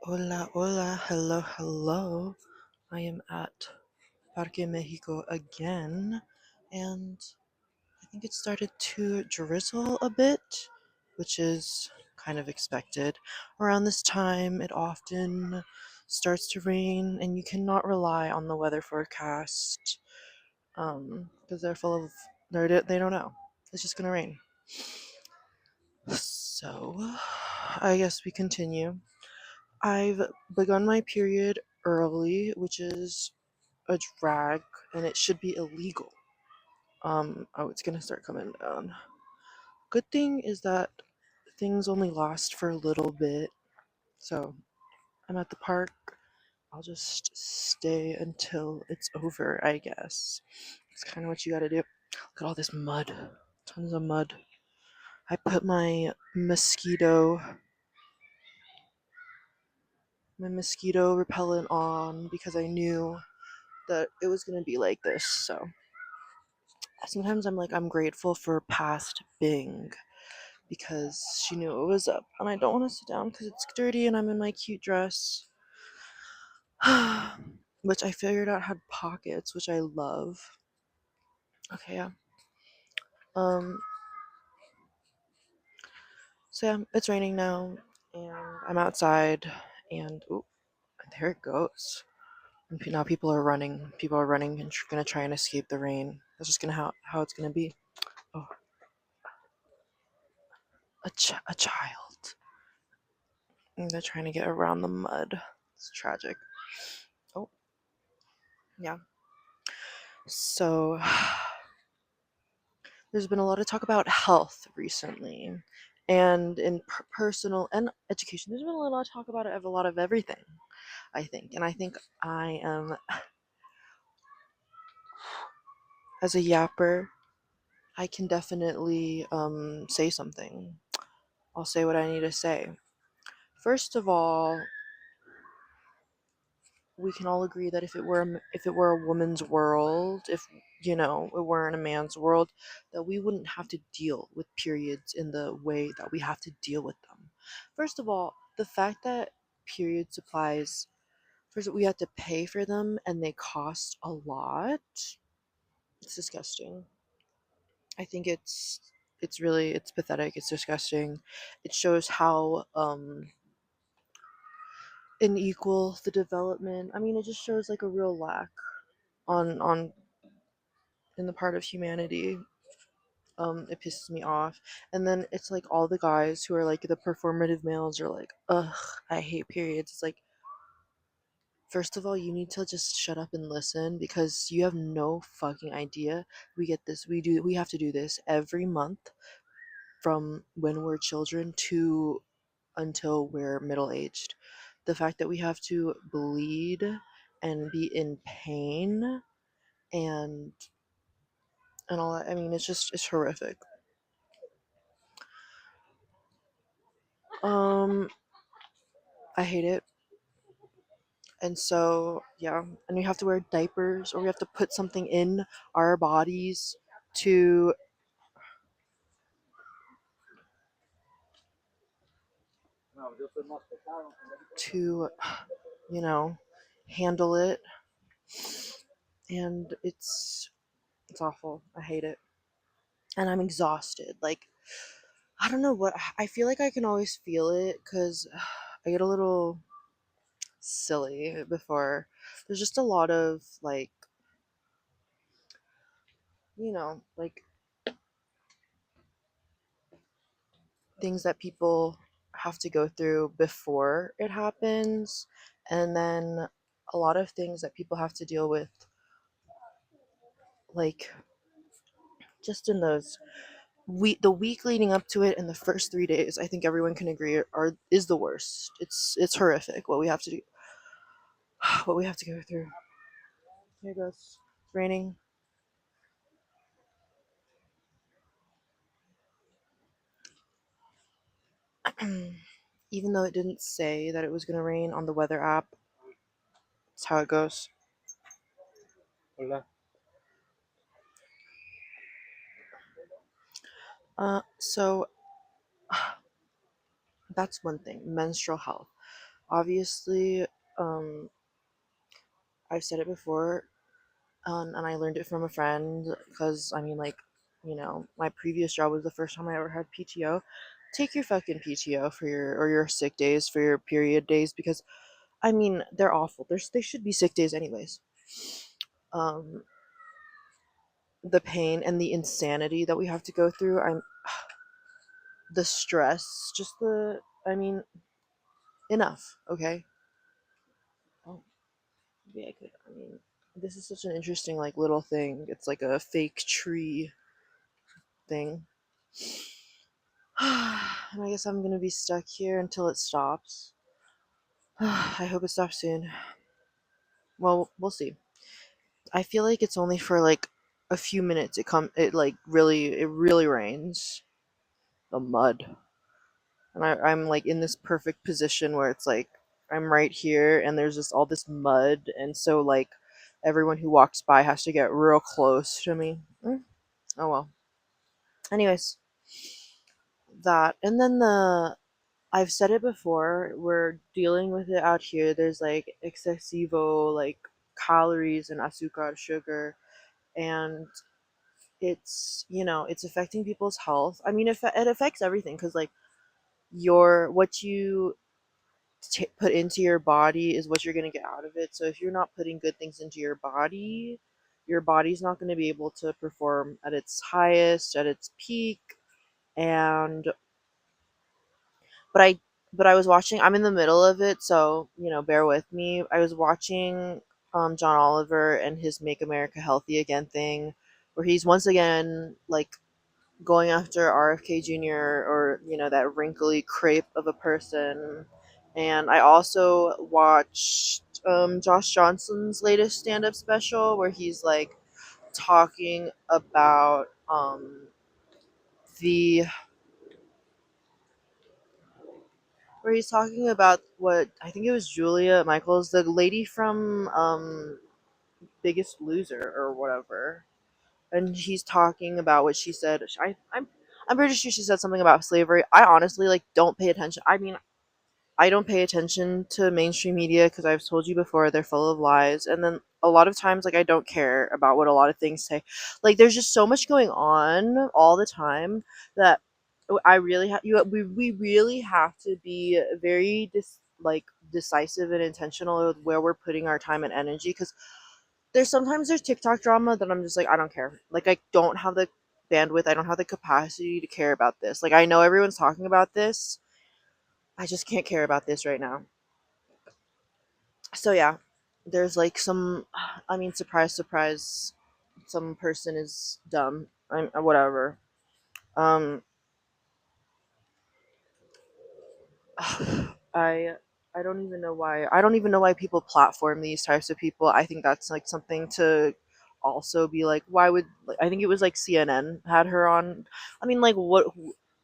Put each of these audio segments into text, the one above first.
Hola, hola, hello, hello. I am at Parque Mexico again, and I think it started to drizzle a bit, which is kind of expected. Around this time, it often starts to rain, and you cannot rely on the weather forecast because they're full of they don't know. It's just gonna rain. So, I guess we continue. I've begun my period early, which is a drag, and it should be illegal. Oh, it's gonna start coming down. Good thing is that things only last for a little bit, so I'm at the park. I'll just stay until it's over, I guess. It's kind of what you gotta do. Look at all this mud. Tons of mud. I put my mosquito repellent on because I knew that it was gonna be like this, so sometimes I'm grateful for past Bing because she knew it was up, and I don't want to sit down because it's dirty and I'm in my cute dress, which I figured out had pockets, which I love. Okay, yeah. Um. So yeah, it's raining now, and I'm outside, and ooh, there it goes. And now people are running. People are running and gonna try and escape the rain. That's just gonna how it's gonna be. Oh, a child. And they're trying to get around the mud. It's tragic. Oh, yeah. So, there's been a lot of talk about health recently, and in personal and education. There's been a lot of talk about a lot of everything, I think. And I think I am, as a yapper, I can definitely say something. I'll say what I need to say. First of all, we can all agree that if it were a woman's world, if it weren't a man's world, that we wouldn't have to deal with periods in the way that we have to deal with them. First of all, the fact that period supplies, first we have to pay for them and they cost a lot. It's disgusting. I think it's pathetic. It's disgusting. It shows how unequal the development. I mean, it just shows like a real lack on in the part of humanity. It pisses me off. And then it's like all the guys who are like the performative males are like, ugh, I hate periods. It's like, first of all, you need to just shut up and listen because you have no fucking idea. We have to do this every month from when we're children to until we're middle aged. The fact that we have to bleed and be in pain and all that, I mean, it's horrific. Um, I hate it. And so, yeah, and we have to wear diapers or we have to put something in our bodies to to you know, handle it, and it's awful. I hate it. And I'm exhausted. Like, I don't know what I feel like I can always feel it cuz I get a little silly before. There's just a lot of like things that people have to go through before it happens, and then a lot of things that people have to deal with, like just in the week leading up to it and the first 3 days. I think everyone can agree are is the worst. It's horrific what we have to do, what we have to go through. Here it goes. It's raining. Even though it didn't say that it was gonna rain on the weather app, it's how it goes. Hola. So that's one thing, menstrual health. Obviously, um, I've said it before, and I learned it from a friend because I mean, like, my previous job was the first time I ever had PTO. Take your fucking PTO for your or your sick days for your period days because I mean they're awful. They should be sick days anyways. Um, the pain and the insanity that we have to go through. The stress, just the I mean enough. Okay. Oh, maybe I could. I mean, this is such an interesting like little thing. It's like a fake tree thing. And I guess I'm gonna be stuck here until it stops. I hope it stops soon. Well, we'll see. I feel like it's only for like a few minutes. It really rains. The mud. And I'm like in this perfect position where it's like I'm right here and there's just all this mud and so like everyone who walks by has to get real close to me. Oh well. Anyways, that and then the I've said it before, we're dealing with it out here. There's like excessivo like calories and azúcar sugar and it's affecting people's health. I mean it affects everything cuz like what you put into your body is what you're going to get out of it. So if you're not putting good things into your body's not going to be able to perform at its highest, at its peak. And but I was watching. I'm in the middle of it, so bear with me. I was watching John Oliver and his "Make America Healthy Again" thing, where he's once again like going after RFK Jr. or that wrinkly crepe of a person. And I also watched Josh Johnson's latest stand-up special where he's like talking about the where he's talking about what I think it was Julia Michaels, the lady from Biggest Loser or whatever, and he's talking about what she said. I'm pretty sure she said something about slavery. I honestly like don't pay attention. I mean, I don't pay attention to mainstream media because I've told you before they're full of lies. And then a lot of times, like I don't care about what a lot of things say. Like there's just so much going on all the time that I really have we really have to be very decisive and intentional with where we're putting our time and energy because there's TikTok drama that I'm just like I don't care. Like I don't have the bandwidth, I don't have the capacity to care about this. Like I know everyone's talking about this. I just can't care about this right now. So yeah, there's like some I mean surprise surprise some person is dumb. I'm whatever. Um I I don't even know why. I don't even know why people platform these types of people. I think that's like something to also be like why would like, I think it was like CNN had her on. I mean like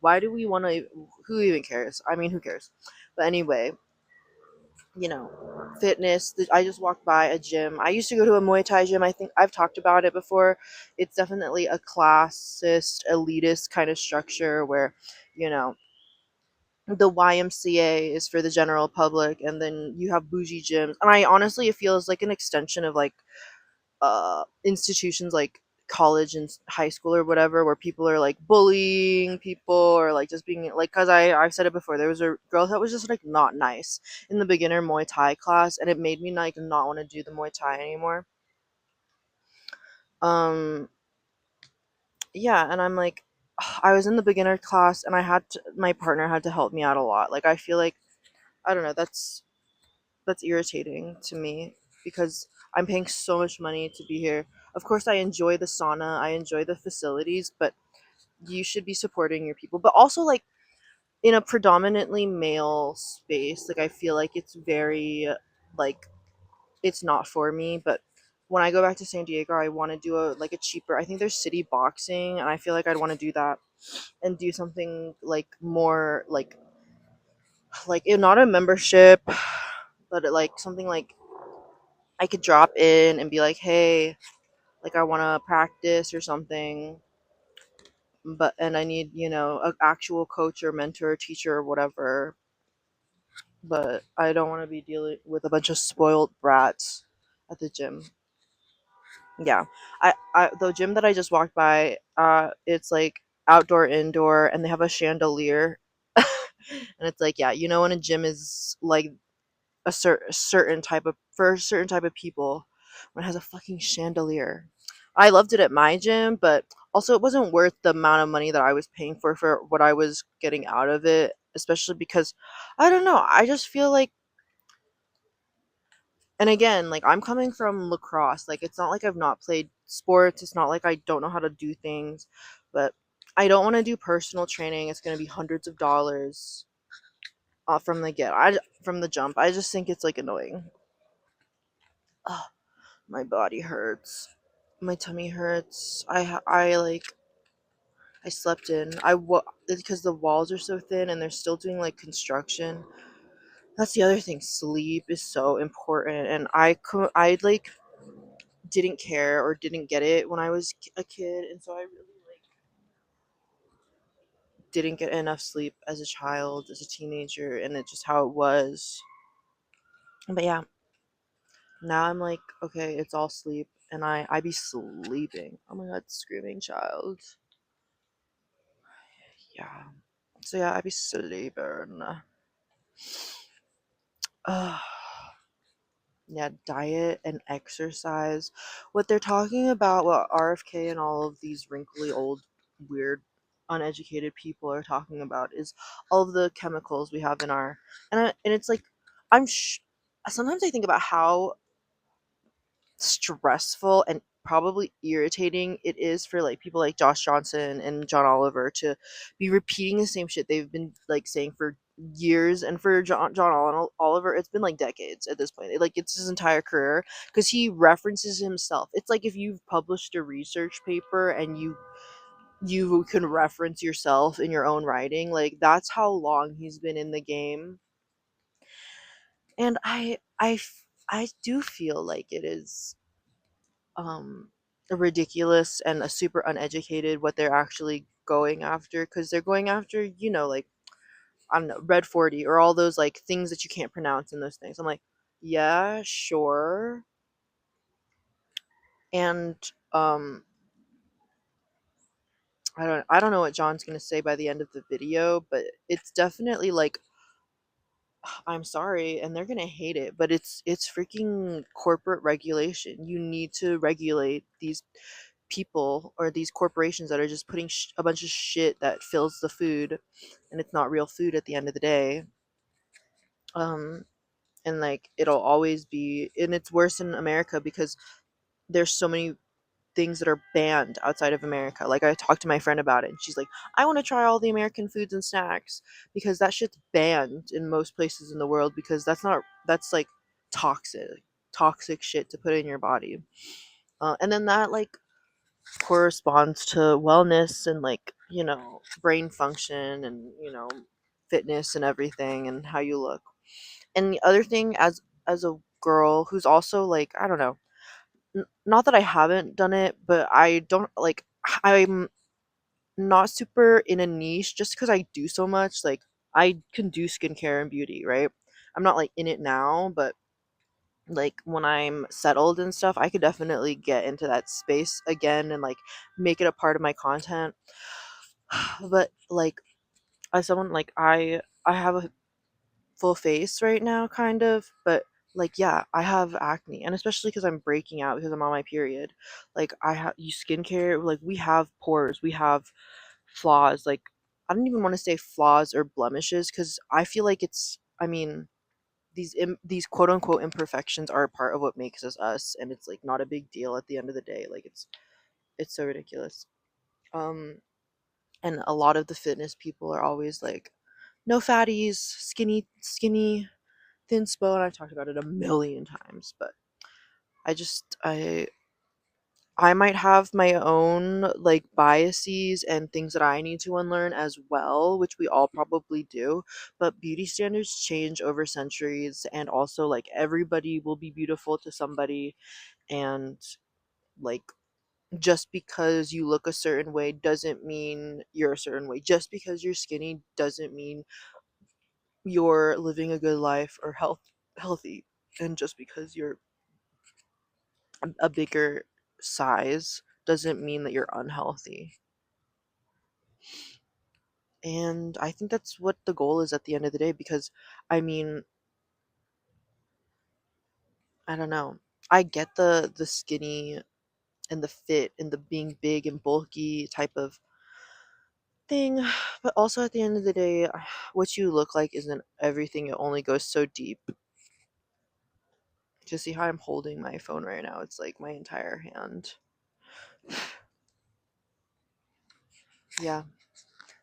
why do we want to who even cares? I mean who cares? But anyway, fitness. I just walked by a gym. I used to go to a Muay Thai gym. I think I've talked about it before. It's definitely a classist, elitist kind of structure where, you know, the YMCA is for the general public, and then you have bougie gyms. And I honestly, it feels like an extension of like institutions like college and high school or whatever where people are like bullying people or like just being like because I've said it before there was a girl that was just like not nice in the beginner Muay Thai class and it made me like not want to do the Muay Thai anymore. um yeah, and I'm like I was in the beginner class and my partner had to help me out a lot. Like I feel like I don't know, that's irritating to me because I'm paying so much money to be here. Of course, I enjoy the sauna, I enjoy the facilities, but you should be supporting your people. But also, like, in a predominantly male space, like, I feel like it's very, like, it's not for me. But when I go back to San Diego, I want to do a cheaper, I think there's city boxing, and I feel like I'd want to do that and do something, like, more, not a membership, but like something like I could drop in and be like, hey, like I want to practice or something, but and I need an actual coach or mentor, or teacher or whatever. but I don't want to be dealing with a bunch of spoiled brats at the gym. Yeah, I the gym that I just walked by, it's like outdoor, indoor, and they have a chandelier, and it's like, yeah, you know, when a gym is like certain type of for a certain type of people, when it has a fucking chandelier. I loved it at my gym, but also it wasn't worth the amount of money that I was paying for what I was getting out of it, especially because I don't know, I just feel like, and again, like I'm coming from lacrosse, like it's not like I've not played sports, it's not like I don't know how to do things, but I don't want to do personal training. It's going to be hundreds of dollars from the from the jump. I just think it's like annoying. Ugh, my body hurts. My tummy hurts. I like I slept in. It's because the walls are so thin and they're still doing like construction. That's the other thing. Sleep is so important, and I like didn't care or didn't get it when I was a kid, and so I really like didn't get enough sleep as a child, as a teenager, and it's just how it was. But yeah, now I'm like, okay, it's all sleep, and I be sleeping. Oh my god, screaming child. Yeah. So yeah, I be sleeping. Ugh. Yeah, diet and exercise. What they're talking about, what RFK and all of these wrinkly old weird uneducated people are talking about is all of the chemicals we have in our, and it's like sometimes I think about how stressful and probably irritating it is for like people like Josh Johnson and John Oliver to be repeating the same shit they've been like saying for years, and for Oliver it's been like decades at this point. Like it's his entire career because he references himself. It's like if you've published a research paper and you can reference yourself in your own writing, like that's how long he's been in the game. And I do feel like it is um ridiculous and a super uneducated what they're actually going after, because they're going after, you know, like I don't know, red 40 or all those like things that you can't pronounce and those things. I'm like, yeah, sure. And um I don't know what John's going to say by the end of the video, but it's definitely like, I'm sorry, and they're going to hate it, but it's freaking corporate regulation. You need to regulate these people or these corporations that are just putting a bunch of shit that fills the food, and it's not real food at the end of the day. um and like it'll always be, and it's worse in America because there's so many things that are banned outside of America. Like I talked to my friend about it and she's like, I want to try all the American foods and snacks because that shit's banned in most places in the world because that's like toxic shit to put in your body. And then that like corresponds to wellness and like, you know, brain function and, you know, fitness and everything and how you look. And the other thing, as a girl who's also like, I don't know, not that I haven't done it, but I don't like, I'm not super in a niche just because I do so much. Like I can do skincare and beauty, right? I'm not like in it now, but like when I'm settled and stuff, I could definitely get into that space again and like make it a part of my content. But like as someone like I have a full face right now kind of, but like yeah, I have acne, and especially because I'm breaking out because I'm on my period. Like I have you skincare, like we have pores, we have flaws. Like I don't even want to say flaws or blemishes because I feel like it's, I mean, these quote unquote imperfections are a part of what makes us us, and it's like not a big deal at the end of the day. Like it's so ridiculous. um and a lot of the fitness people are always like, no fatties, skinny thin spo, and I've talked about it a million times, but I just I might have my own like biases and things that I need to unlearn as well, which we all probably do. But beauty standards change over centuries, and also like everybody will be beautiful to somebody, and like just because you look a certain way doesn't mean you're a certain way. Just because you're skinny doesn't mean you're living a good life or healthy, and just because you're a bigger size doesn't mean that you're unhealthy. And I think that's what the goal is at the end of the day, because I mean, I don't know. I get the skinny and the fit and the being big and bulky type of thing, but also at the end of the day, what you look like isn't everything. It only goes so deep. To see how I'm holding my phone right now, it's like my entire hand. Yeah.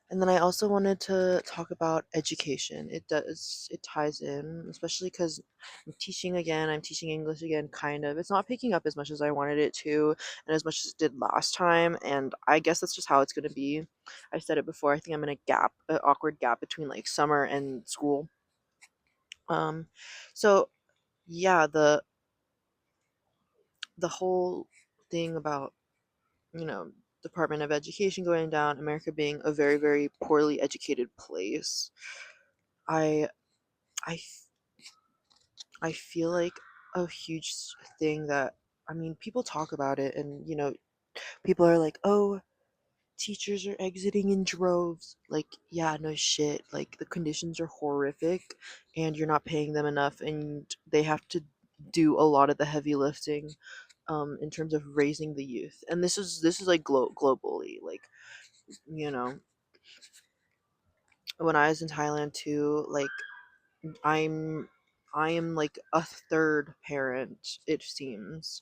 And then I also wanted to talk about education. It ties in, especially because I'm teaching again. I'm teaching English again, kind of. It's not picking up as much as I wanted it to, and as much as it did last time. And I guess that's just how it's going to be. I said it before. I think I'm in a gap, an awkward gap between like summer and school. Um, so yeah, the whole thing about, you know, Department of Education going down, America being a very, very poorly educated place. I I I feel like a huge thing that, I mean, people talk about it, and people are like, "Oh, teachers are exiting in droves." Like, yeah, no shit. Like the conditions are horrific, and you're not paying them enough, and they have to do a lot of the heavy lifting in terms of raising the youth. And this is like globally, like, you know, when I was in Thailand too, like I'm I am like a third parent, it seems.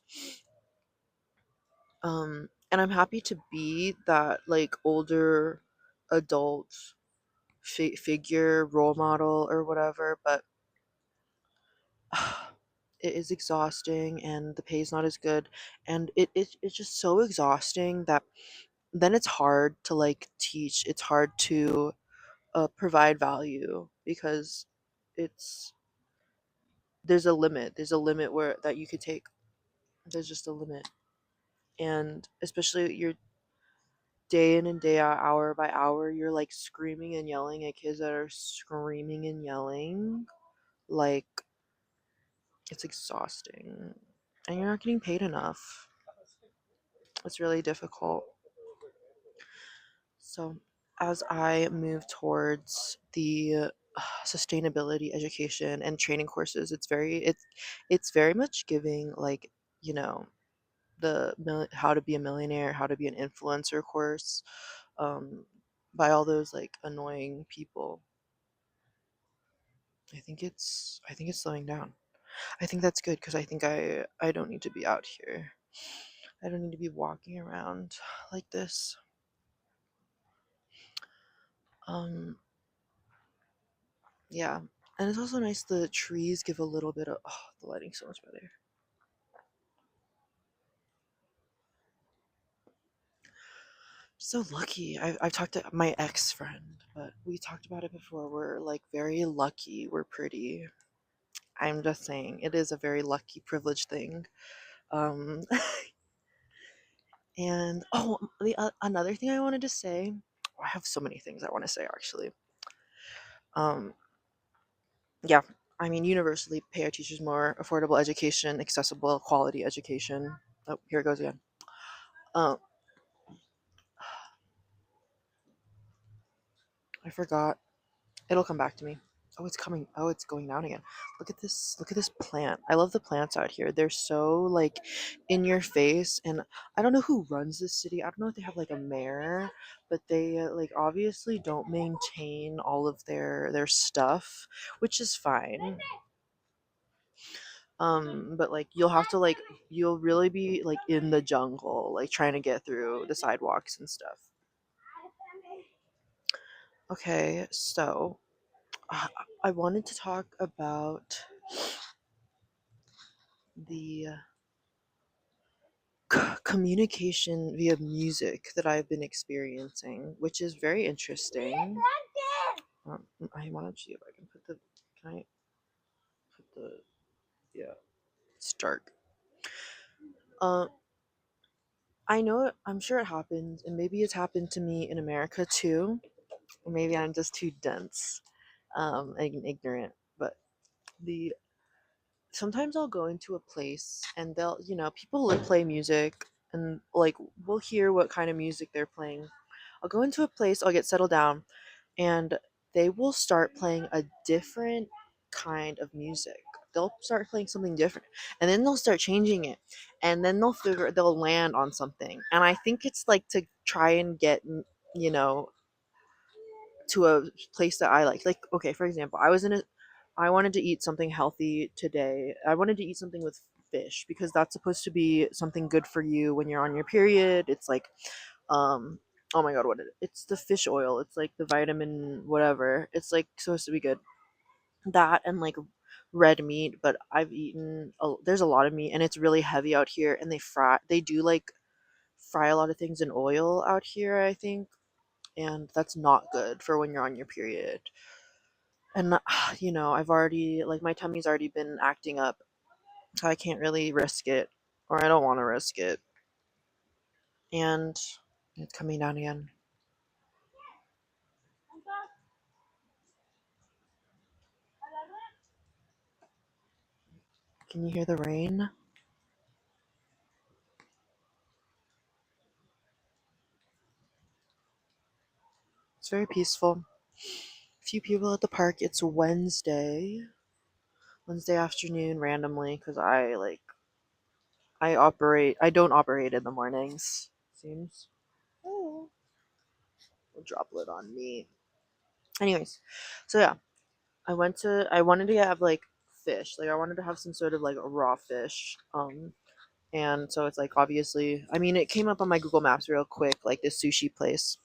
And I'm happy to be that like older adult figure, role model or whatever, but it is exhausting and the pay is not as good, and it's just so exhausting that then it's hard to like teach. It's hard to provide value because it's there's a limit where that you could take. There's just a limit. And especially you're day in and day out, hour by hour, you're like screaming and yelling at kids that are screaming and yelling. Like, it's exhausting. And you're not getting paid enough. It's really difficult. So, as I move towards the sustainability education and training courses, it's very much giving like, you know, how to be a millionaire, how to be an influencer course, um, by all those like annoying people. I think it's slowing down. I think that's good because I think I don't need to be out here. I don't need to be walking around like this. Um, yeah, and it's also nice the trees give a little bit of, oh, the lighting's so much better. So lucky. I've talked to my ex friend, but we talked about it before. We're like very lucky. We're pretty. I'm just saying, it is a very lucky, privileged thing. Um, and oh, another thing I wanted to say. I have so many things I want to say actually. Um, yeah, I mean, universally pay our teachers more, affordable education, accessible, quality education. Oh, here it goes again. Um, I forgot. It'll come back to me. Oh, it's coming. Oh, it's going down again. Look at this. Look at this plant. I love the plants out here. They're so like in your face. And I don't know who runs this city. I don't know if they have like a mayor, but they like obviously don't maintain all of their stuff, which is fine. But like you'll really be like in the jungle, like trying to get through the sidewalks and stuff. Okay, so uh, I wanted to talk about the communication via music that I've been experiencing, which is very interesting. I want to see if I can put the. Can I put the? Yeah, it's dark. Uh, I know. I'm sure it happens, and maybe it's happened to me in America too. Or maybe I'm just too dense. and ignorant. But the sometimes I'll go into a place and they'll, people will play music and like we'll hear what kind of music they're playing. I'll go into a place, I'll get settled down, and they will start playing a different kind of music. They'll start playing something different, and then they'll start changing it, and then they'll land on something. And I think it's like to try and get, you know, to a place that I like. Like, okay, for example, I wanted to eat something healthy today. I wanted to eat something with fish because that's supposed to be something good for you when you're on your period. It's like, um, oh my god, it's the fish oil. It's like the vitamin whatever. It's like supposed to be good. That and like red meat, but there's a lot of meat and it's really heavy out here and they do like fry a lot of things in oil out here, I think, and that's not good for when you're on your period. And I've already like my tummy's already been acting up, so I can't really risk it, or I don't want to risk it. And it's coming down again. Can you hear the rain? It's very peaceful. Few people at the park. It's Wednesday afternoon randomly because I don't operate in the mornings. Seems. Oh, a droplet on me. Anyways, so yeah, I wanted to have like fish. Like I wanted to have some sort of like a raw fish. And so it's like obviously, I mean, it came up on my Google Maps real quick, like this sushi place.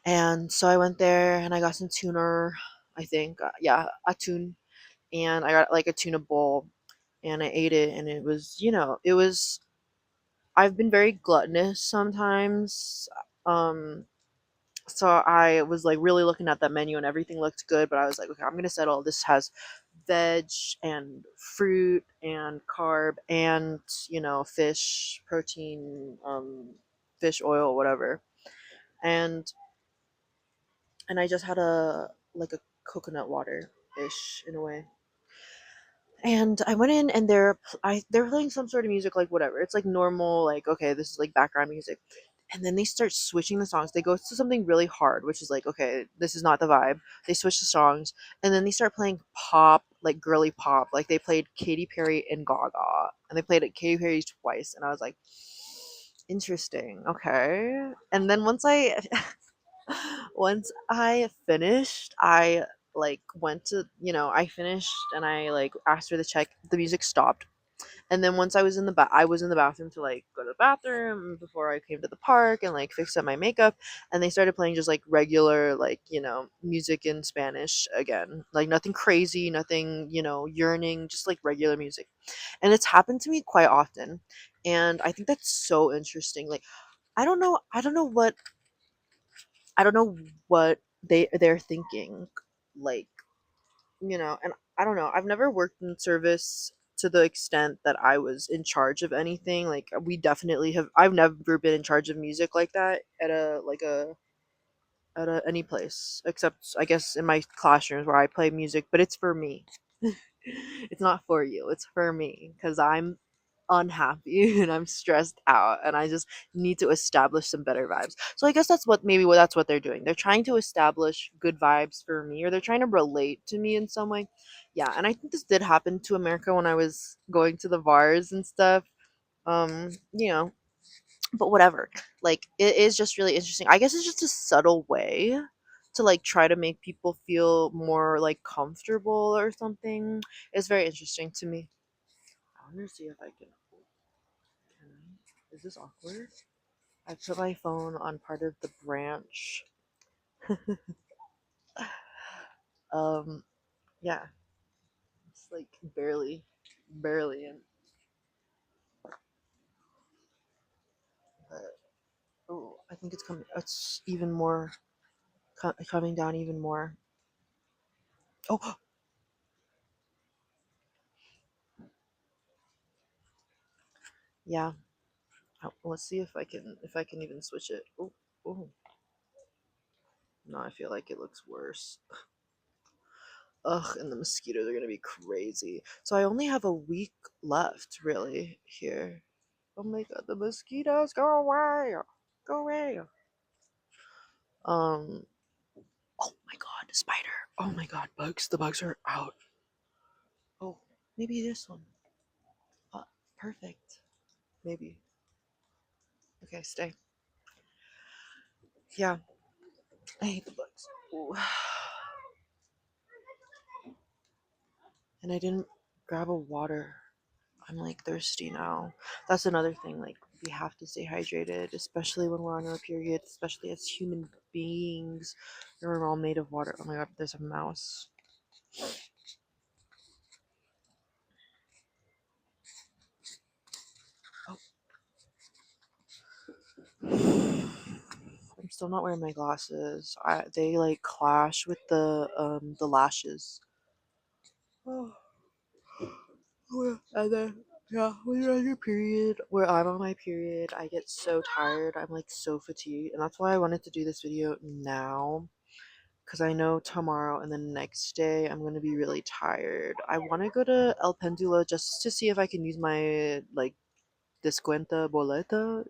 And so I went there and I got some tuna, I think. Yeah, a tuna. And I got like a tuna bowl and I ate it and it was, I've been very gluttonous sometimes. Um so I was like really looking at that menu and everything looked good, but I was like, okay, I'm gonna settle. This has veg and fruit and carb and fish protein, fish oil, whatever. And I just had a coconut water ish in a way. And I went in and they're playing some sort of music, like whatever. It's like normal, like okay, this is like background music. And then they start switching the songs. They go to something really hard, which is like, okay, this is not the vibe. They switch the songs, and then they start playing pop, like girly pop. Like they played Katy Perry and Gaga, and they played it Katy Perry twice, and I was like, interesting, okay. And then once I finished, I like went to I finished and I like asked for the check. The music stopped, and then once I was in the bathroom to like go to the bathroom before I came to the park and like fix up my makeup, and they started playing just like regular like music in Spanish again, like nothing crazy, nothing yearning, just like regular music. And it's happened to me quite often, and I think that's so interesting. Like I don't know what I don't know what they're thinking, like and I don't know. I've never worked in service to the extent that I was in charge of anything. Like we definitely have. I've never been in charge of music like that at any place except I guess in my classrooms where I play music, but it's for me. It's not for you. It's for me because I'm unhappy and I'm stressed out and I just need to establish some better vibes. So I guess that's what they're doing. They're trying to establish good vibes for me, or they're trying to relate to me in some way. Yeah, and I think this did happen to America when I was going to the bars and stuff. Um, you know, but whatever. Like it is just really interesting. I guess it's just a subtle way to like try to make people feel more like comfortable or something. It's very interesting to me. I want to see if I can is this awkward? I put my phone on part of the branch. um yeah, it's like barely in, but oh, I think it's even more coming down even more. Oh, yeah. Let's see if I can even switch it. Oh, oh. No, I feel like it looks worse. Ugh, and the mosquitoes are gonna be crazy. So I only have a week left, really, here. Oh my god, the mosquitoes, go away! Go away! Um, oh my god, spider! Oh my god, bugs! The bugs are out. Oh, maybe this one. Uh, Perfect. Maybe. Okay, stay. Yeah, I hate the bugs. Ooh. And I didn't grab a water. I'm like thirsty now. That's another thing. Like, we have to stay hydrated, especially when we're on our period, especially as human beings. We're all made of water. Oh my god, there's a mouse. Oh. I'm still not wearing my glasses. They like clash with the lashes. Oh. And then yeah, when you're on your period, where I'm on my period, I get so tired. I'm like so fatigued, and that's why I wanted to do this video now, because I know tomorrow and the next day I'm gonna be really tired. I want to go to El Pendula just to see if I can use my like descuenta boleta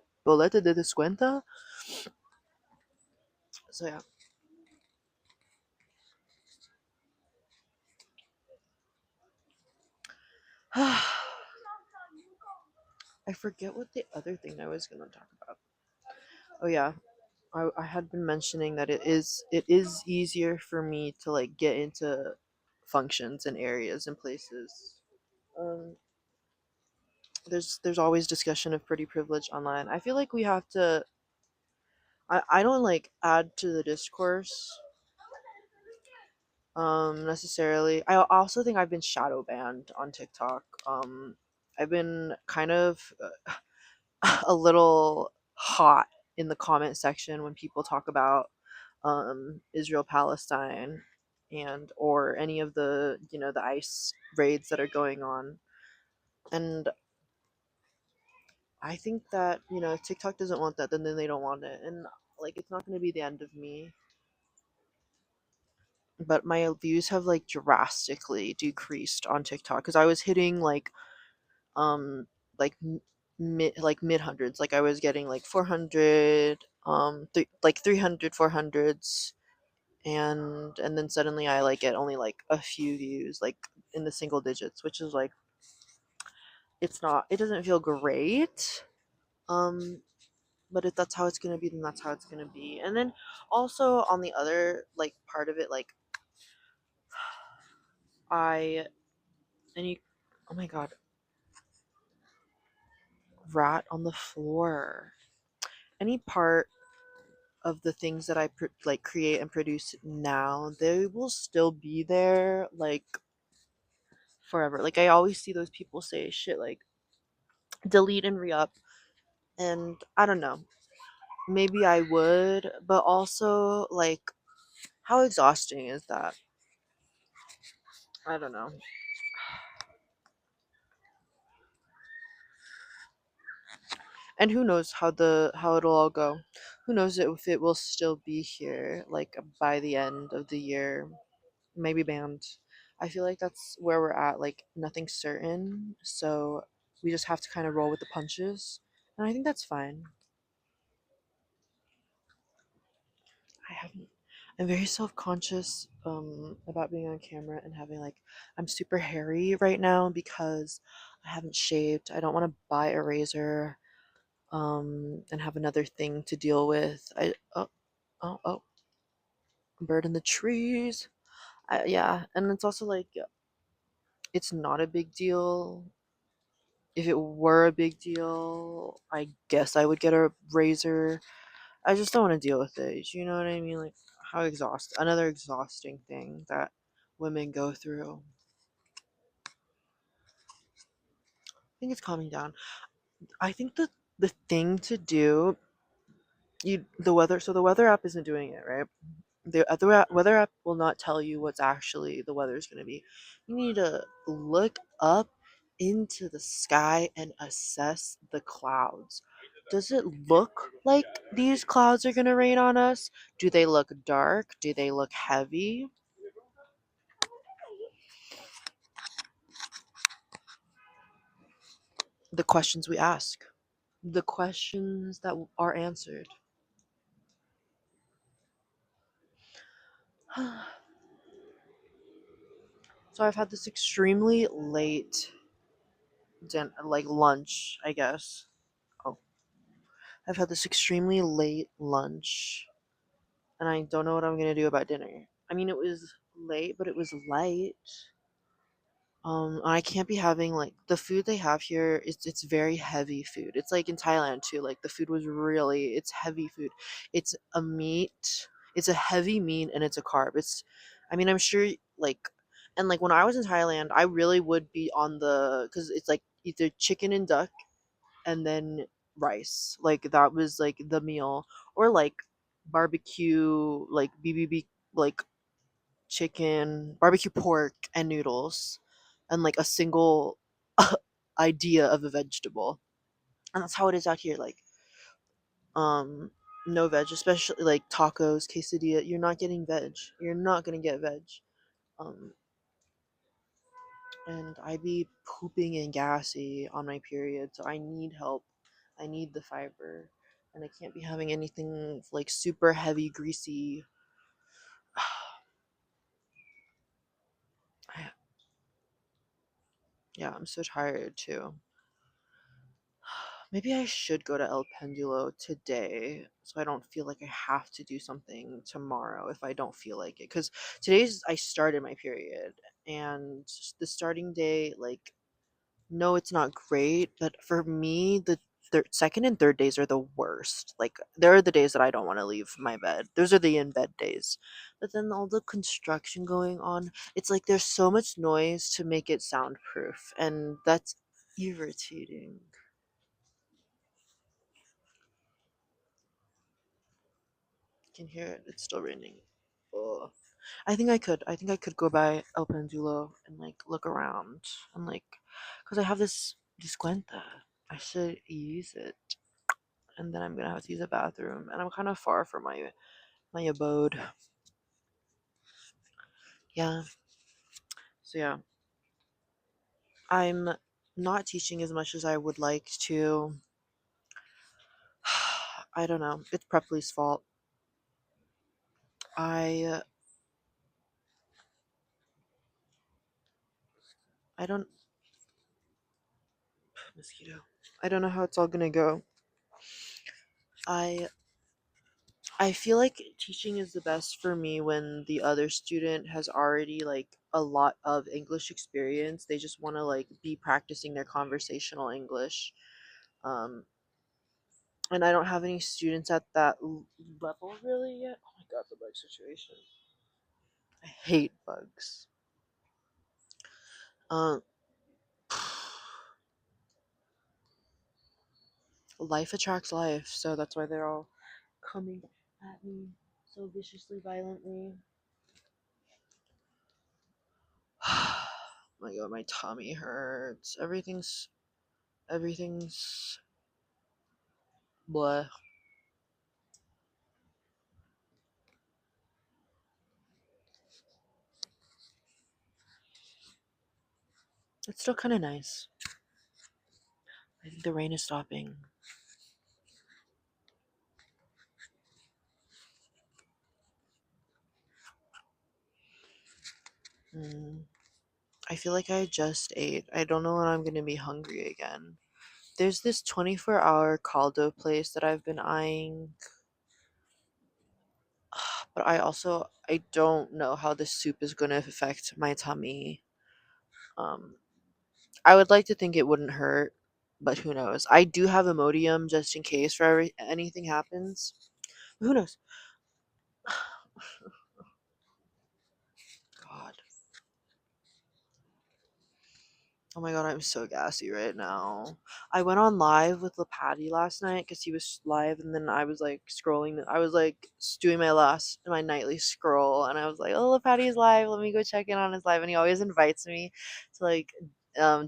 de descuenta. So yeah. I forget what the other thing I was gonna talk about. Oh yeah, I had been mentioning that it is easier for me to like get into functions and areas and places. Um, there's always discussion of pretty privilege online. I feel like we have to. I don't like add to the discourse necessarily. I also think I've been shadow banned on TikTok. I've been kind of a little hot in the comment section when people talk about Israel Palestine and or any of the the ICE raids that are going on. And I think that if TikTok doesn't want that, then they don't want it. And like it's not going to be the end of me. But my views have like drastically decreased on TikTok because I was hitting um like mid hundreds. Like I was getting like 400 like 300 400s, and then suddenly I like get only like a few views, like in the single digits, which is like it doesn't feel great. Um but if that's how it's gonna be, then that's how it's gonna be. And then also on the other like part of it, like I and you oh my god, rat on the floor. Any part of the things that like create and produce now, they will still be there like forever. Like I always see those people say shit like delete and re-up, and I don't know. Maybe I would, but also like how exhausting is that? I don't know. And who knows how it'll all go. Who knows if it will still be here like by the end of the year. Maybe banned. I feel like that's where we're at, like nothing's certain, so we just have to kind of roll with the punches. And I think that's fine. I haven't I'm very self-conscious about being on camera and having like I'm super hairy right now because I haven't shaved. I don't want to buy a razor and have another thing to deal with. Oh, a bird in the trees. Yeah, and it's also like it's not a big deal. If it were a big deal, I guess I would get a razor. I just don't want to deal with it. You know what I mean? Like how another exhausting thing that women go through. I think it's calming down. I think the thing to do, the weather. So the weather app isn't doing it right. The other weather app will not tell you what's actually the weather's going to be. You need to look up into the sky and assess the clouds. Does it look like these clouds are going to rain on us? Do they look dark? Do they look heavy? the questions we ask, the questions that are answered. So I've had this extremely late like lunch, I guess. Oh, I've had this extremely late lunch, and I don't know what I'm gonna do about dinner. I mean, it was late, but it was light. I can't be having like the food they have here is it's very heavy food. It's like in Thailand too. Like the food was really it's heavy food. It's a meat. It's a heavy meat and it's a carb. I mean, I'm sure like and like when I was in Thailand, I really would be on the because it's like either chicken and duck and then rice. Like that was like the meal or like barbecue like BBB like chicken, barbecue pork, and noodles, and like a single idea of a vegetable. And that's how it is out here. Like, um, no veg, especially like tacos, quesadilla. You're not getting veg. You're not gonna get veg. Um, and I be pooping and gassy on my period, so I need help. I need the fiber, and I can't be having anything like super heavy, greasy. I, yeah, I'm so tired too. Maybe I should go to El Pendulo today so I don't feel like I have to do something tomorrow if I don't feel like it. Because today's I started my period and the starting day, like, no, it's not great, but for me, the second and third days are the worst. Like, there are the days that I don't want to leave my bed. Those are the in bed days. But then all the construction going on, it's like there's so much noise to make it soundproof, and that's irritating. Can hear it. It's still raining. Ugh. I think I could go by El Pendulo and like look around and like, cause I have this cuenta. I should use it, and then I'm gonna have to use a bathroom, and I'm kind of far from my abode. Yeah. So yeah, I'm not teaching as much as I would like to. I don't know. It's Prepley's fault. I I don't mosquito. I don't know how it's all gonna go. I I feel like teaching is the best for me when the other student has already like a lot of English experience. They just want to like be practicing their conversational English. Um, and I don't have any students at that level really yet. Oh my god, the bug situation. I hate bugs. Um, life attracts life, so that's why they're all coming at me so viciously, violently. My god, my tummy hurts. Everything's blah. It's still kind of nice. I think the rain is stopping. Mm. I feel like I just ate. I don't know when I'm gonna be hungry again. There's this 24-hour caldo place that I've been eyeing, but I don't know how this soup is gonna affect my tummy. Um, I would like to think it wouldn't hurt, but who knows? I do have Imodium just in case for anything happens. Who knows? God. Oh my god, I'm so gassy right now. I went on live with LaPatty last night because he was live, and then I was like scrolling. I was like doing my nightly scroll, and I was like, "Oh, LaPatty's live. Let me go check in on his live." And he always invites me to like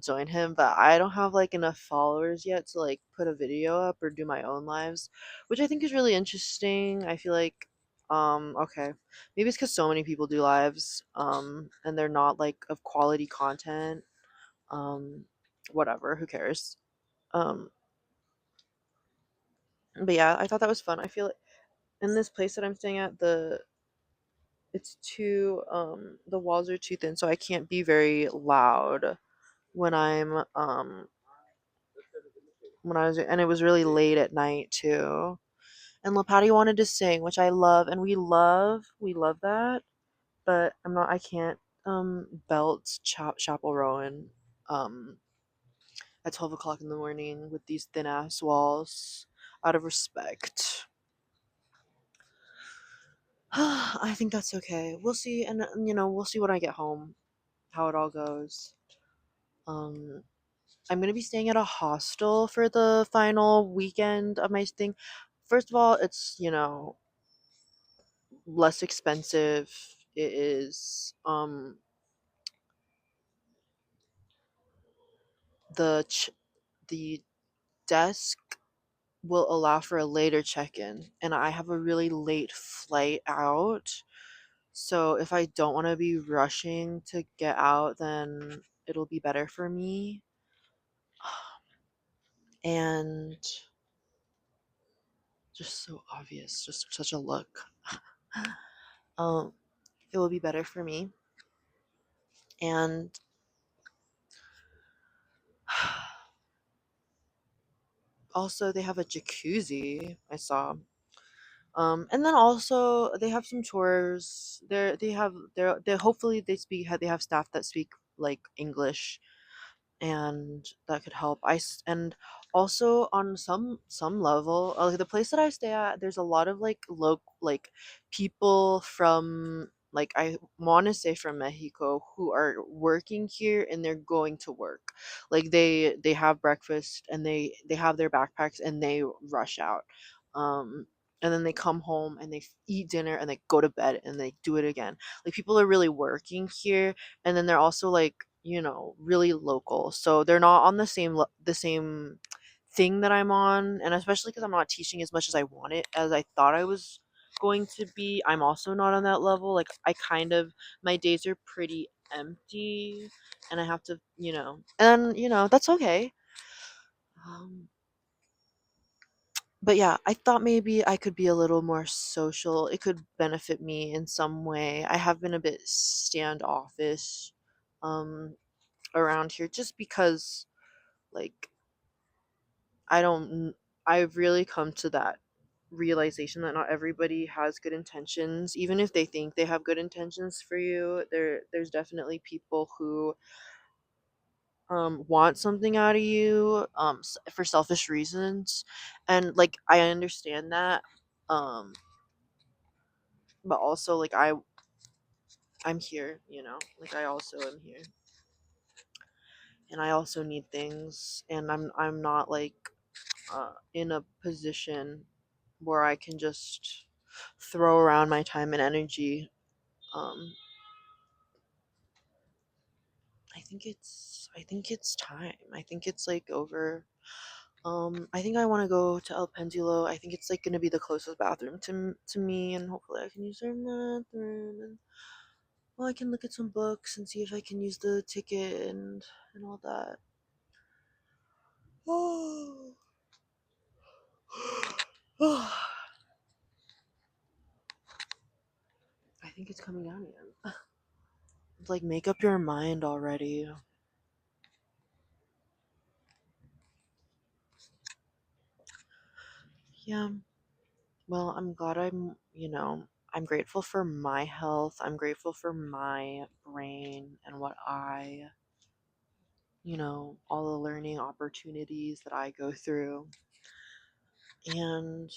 join him, but I don't have like enough followers yet to like put a video up or do my own lives, which I think is really interesting. I feel like okay, maybe it's because so many people do lives and they're not like of quality content, um whatever, who cares. Um, but yeah, I thought that was fun. I feel like in this place that I'm staying at, it's too the walls are too thin, so I can't be very loud when when I was, and it was really late at night too. And Patty wanted to sing, which I love, and we love that. But I can't belt Chapel Rowan um at 12 o'clock in the morning with these thin ass walls out of respect. I think that's okay. We'll see, and we'll see when I get home how it all goes. Um, I'm gonna be staying at a hostel for the final weekend of my thing. First of all, it's less expensive. It is the the desk will allow for a later check-in, and I have a really late flight out. So if I don't want to be rushing to get out, then it'll be better for me. And just so obvious, just such a look. um, it will be better for me. And also they have a jacuzzi, I saw. And then also they have some tours. They hopefully they have staff that speak like English, and that could help. And also on some level, like the place that I stay at, there's a lot of like people from, like, I want to say from Mexico, who are working here and they're going to work. Like they have breakfast and they have their backpacks and they rush out. And then they come home and they eat dinner and they go to bed and they do it again. Like people are really working here, and then they're also like really local, so they're not on the same thing that I'm on. And especially because I'm not teaching as much as I thought I was going to be, I'm also not on that level. Like I kind of, my days are pretty empty, and I have to, and that's okay. um but yeah, I thought maybe I could be a little more social. It could benefit me in some way. I have been a bit standoffish um around here, just because, like, I don't I've really come to that realization that not everybody has good intentions. Even if they think they have good intentions for you, there's definitely people who want something out of you for selfish reasons. And like I understand that, um but also like I'm here, like I also am here, and I also need things, and I'm not like in a position where I can just throw around my time and energy. Um, I think it's time. I think it's like over. I think I want to go to El Pendulo. I think it's like gonna be the closest bathroom to me, and hopefully I can use their bathroom. And well, I can look at some books and see if I can use the ticket and all that. Oh, I think it's coming down again. It's like, make up your mind already. Yeah. Well, I'm glad I'm grateful for my health. I'm grateful for my brain and what all the learning opportunities that I go through. And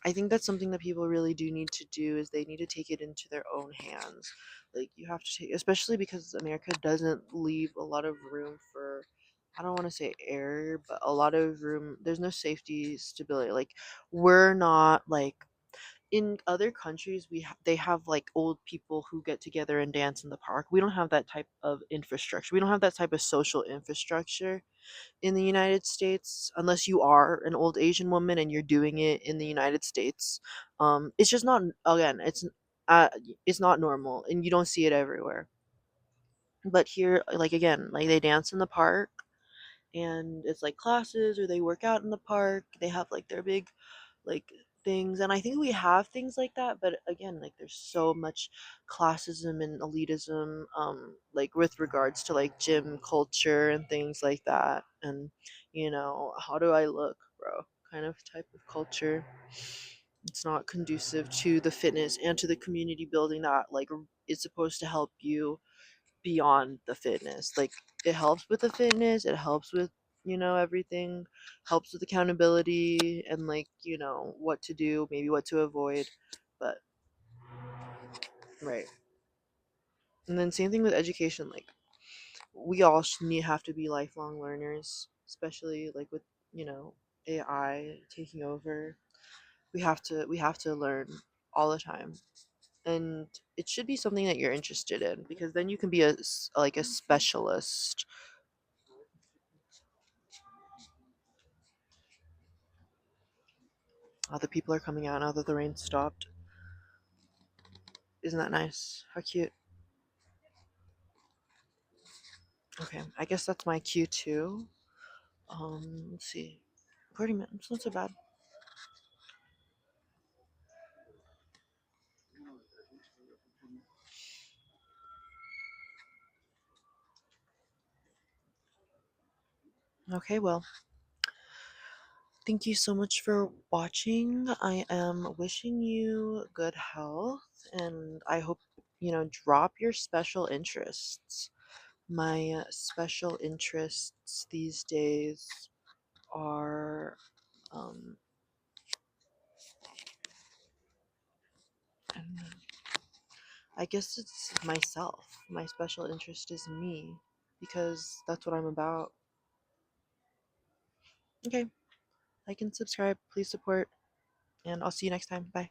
I think that's something that people really do need to do, is they need to take it into their own hands. Like you have to take, especially because America doesn't leave a lot of room for, I don't want to say error, but a lot of room. There's no safety stability. Like we're not like in other countries, they have like old people who get together and dance in the park. We don't have that type of infrastructure. We don't have that type of social infrastructure in the United States, unless you are an old Asian woman and you're doing it in the United States. It's just not, again, uh it's not normal, and you don't see it everywhere. But here, like, again, like they dance in the park, and it's like classes or they work out in the park. They have like their big like things, and I think we have things like that, but again, like there's so much classism and elitism, like with regards to like gym culture and things like that, and how do I look, bro, kind of type of culture. It's not conducive to the fitness and to the community building that like is supposed to help you beyond the fitness. Like it helps with the fitness, it helps with, everything, helps with accountability and like, what to do, maybe what to avoid. But right. And then same thing with education, like we all have to be lifelong learners, especially like with, you know, AI taking over. We have to learn all the time. And it should be something that you're interested in because then you can be like a specialist. Other people are coming out now that the rain stopped. Isn't that nice? How cute. Okay, I guess that's my cue too. Let's see. 40 minutes, not so bad. Okay, well, thank you so much for watching. I am wishing you good health and I hope, drop your special interests. My special interests these days are, um, I don't know. I guess it's myself. My special interest is me because that's what I'm about. Okay, like and subscribe, please support, and I'll see you next time. Bye.